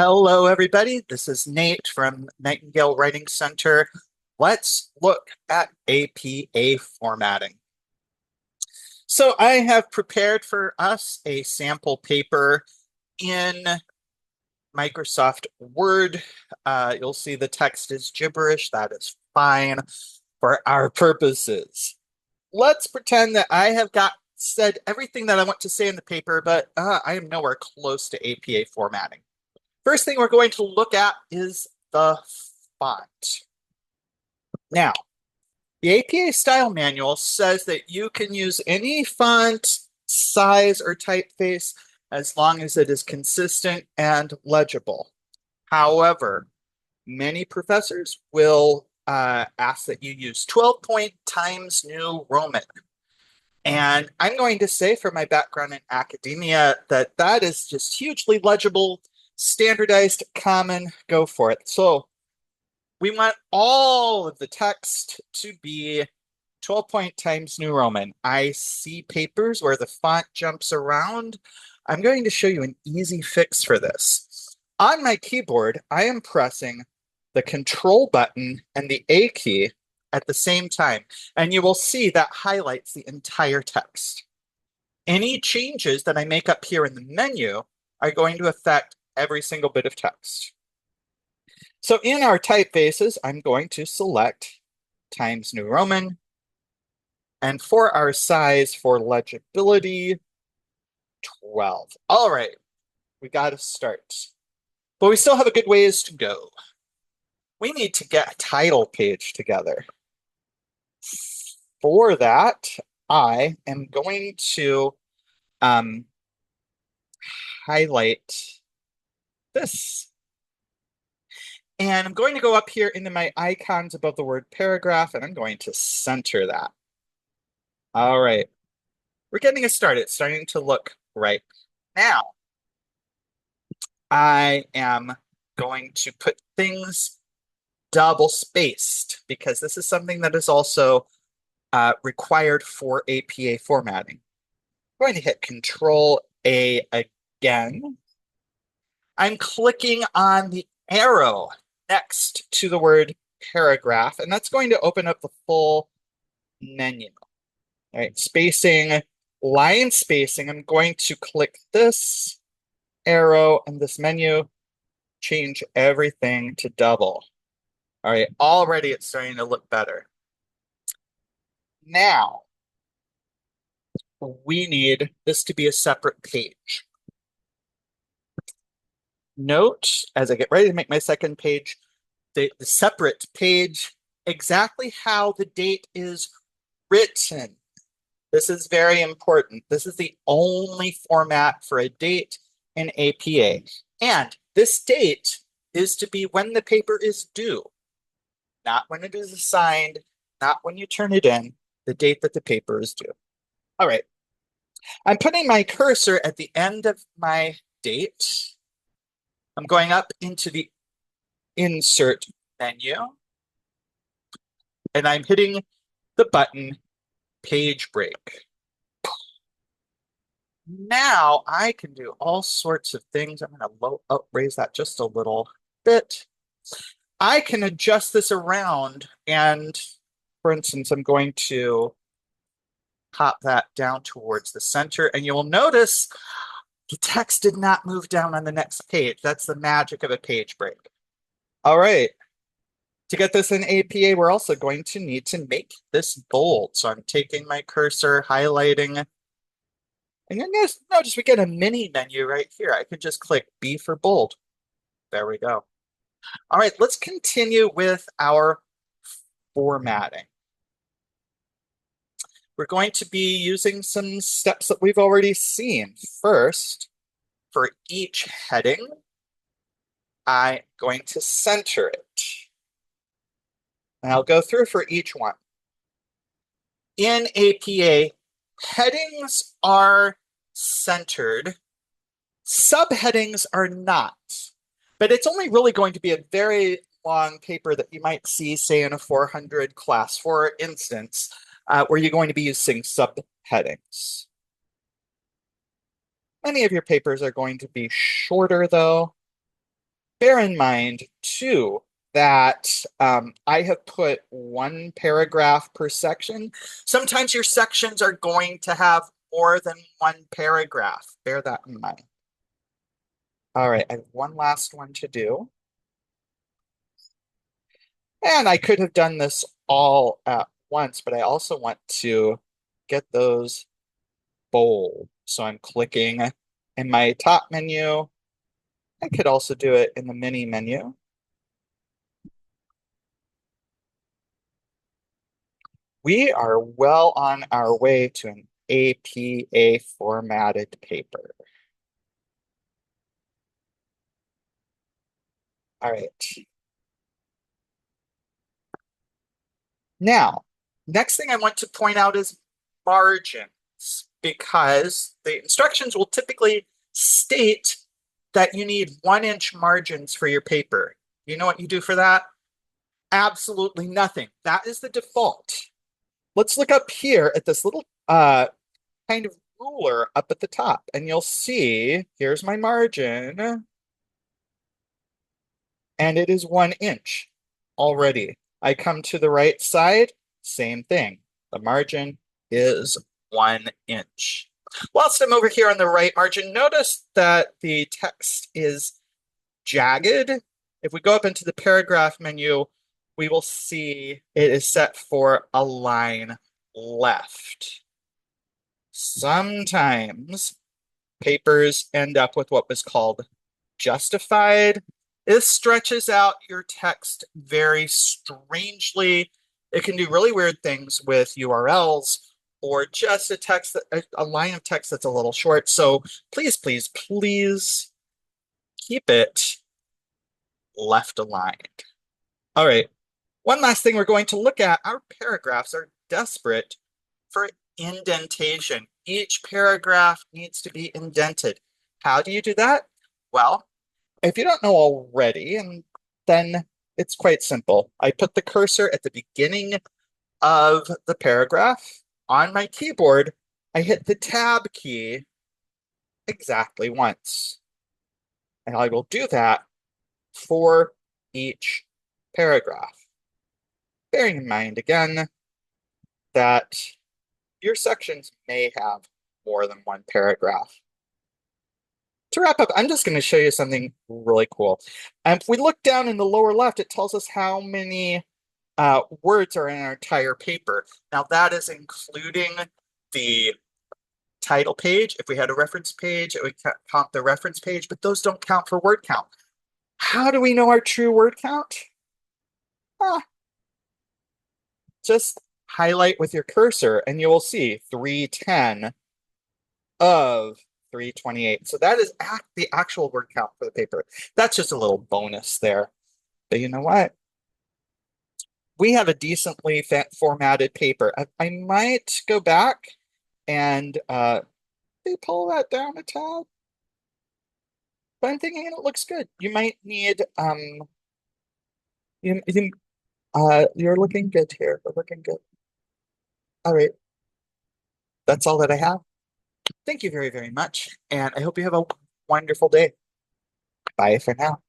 Hello, everybody. This is Nate from Nightingale Writing Center. Let's look at APA formatting. So I have prepared for us a sample paper in Microsoft Word. You'll see the text is gibberish. That is fine for our purposes. Let's pretend that I have said everything that I want to say in the paper, but I am nowhere close to APA formatting. First thing we're going to look at is the font. Now, the APA Style Manual says that you can use any font, size, or typeface as long as it is consistent and legible. However, many professors will ask that you use 12-point Times New Roman. And I'm going to say, from my background in academia, that that is just hugely legible, standardized, common, go for it. So we want all of the text to be 12-point Times New Roman. I see papers where the font jumps around. I'm going to show you an easy fix for this. On my keyboard, I am pressing the Control button and the A key at the same time, and you will see that highlights the entire text. Any changes that I make up here in the menu are going to affect every single bit of text. So in our typefaces, I'm going to select Times New Roman. And for our size for legibility, 12. All right, we got to start. But we still have a good ways to go. We need to get a title page together. For that, I am going to highlight this. And I'm going to go up here into my icons above the word paragraph, and I'm going to center that. All right, we're getting it started. It's starting to look right. Now, I am going to put things double spaced because this is something that is also required for APA formatting. I'm going to hit Control A again. I'm clicking on the arrow next to the word paragraph, and that's going to open up the full menu. All right, spacing, line spacing. I'm going to click this arrow and this menu, change everything to double. All right, already it's starting to look better. Now, we need this to be a separate page. Note, as I get ready to make my second page, the separate page, exactly how the date is written. This is very important. This is the only format for a date in APA. And this date is to be when the paper is due, not when it is assigned, not when you turn it in, the date that the paper is due. All right. I'm putting my cursor at the end of my date. I'm going up into the Insert menu, and I'm hitting the button Page Break. Now I can do all sorts of things. I'm going to raise that just a little bit. I can adjust this around, and for instance, I'm going to pop that down towards the center, and you will notice the text did not move down on the next page. That's the magic of a page break. All right. To get this in APA, we're also going to need to make this bold. So I'm taking my cursor, highlighting, and then notice we get a mini menu right here. I could just click B for bold. There we go. All right, let's continue with our formatting. We're going to be using some steps that we've already seen. First, for each heading, I'm going to center it. And I'll go through for each one. In APA, headings are centered. Subheadings are not. But it's only really going to be a very long paper that you might see, say, in a 400 class, for instance, where you're going to be using subheadings. Many of your papers are going to be shorter, though. Bear in mind, too, that I have put one paragraph per section. Sometimes your sections are going to have more than one paragraph. Bear that in mind. All right, I have one last one to do. And I could have done this all at once, but I also want to get those bold. So I'm clicking in my top menu. I could also do it in the mini menu. We are well on our way to an APA formatted paper. All right. Now, next thing I want to point out is margins, because the instructions will typically state that you need 1 inch margins for your paper. You know what you do for that? Absolutely nothing. That is the default. Let's look up here at this little kind of ruler up at the top, and you'll see here's my margin, and it is 1 inch already. I come to the right side, same thing. The margin is 1 inch. Whilst I'm over here on the right margin, notice that the text is jagged. If we go up into the paragraph menu, we will see it is set for align left. Sometimes papers end up with what was called justified. This stretches out your text very strangely. It can do really weird things with URLs or just a line of text that's a little short. So please, please, please keep it left aligned. All right. One last thing we're going to look at, our paragraphs are desperate for indentation. Each paragraph needs to be indented. How do you do that? Well, if you don't know already, and then it's quite simple. I put the cursor at the beginning of the paragraph on my keyboard. I hit the tab key exactly once. And I will do that for each paragraph. Bearing in mind again that your sections may have more than one paragraph. To wrap up, I'm just going to show you something really cool. And if we look down in the lower left, it tells us how many words are in our entire paper. Now that is including the title page. If we had a reference page, it would count the reference page, but those don't count for word count. How do we know our true word count? Ah, just highlight with your cursor and you will see 310 of 328. So that is the actual word count for the paper. That's just a little bonus there. But you know what? We have a decently formatted paper. I might go back and pull that down a tad. But I'm thinking it looks good. You might need you're looking good here. We're looking good. All right. That's all that I have. Thank you very, very much. And I hope you have a wonderful day. Bye for now.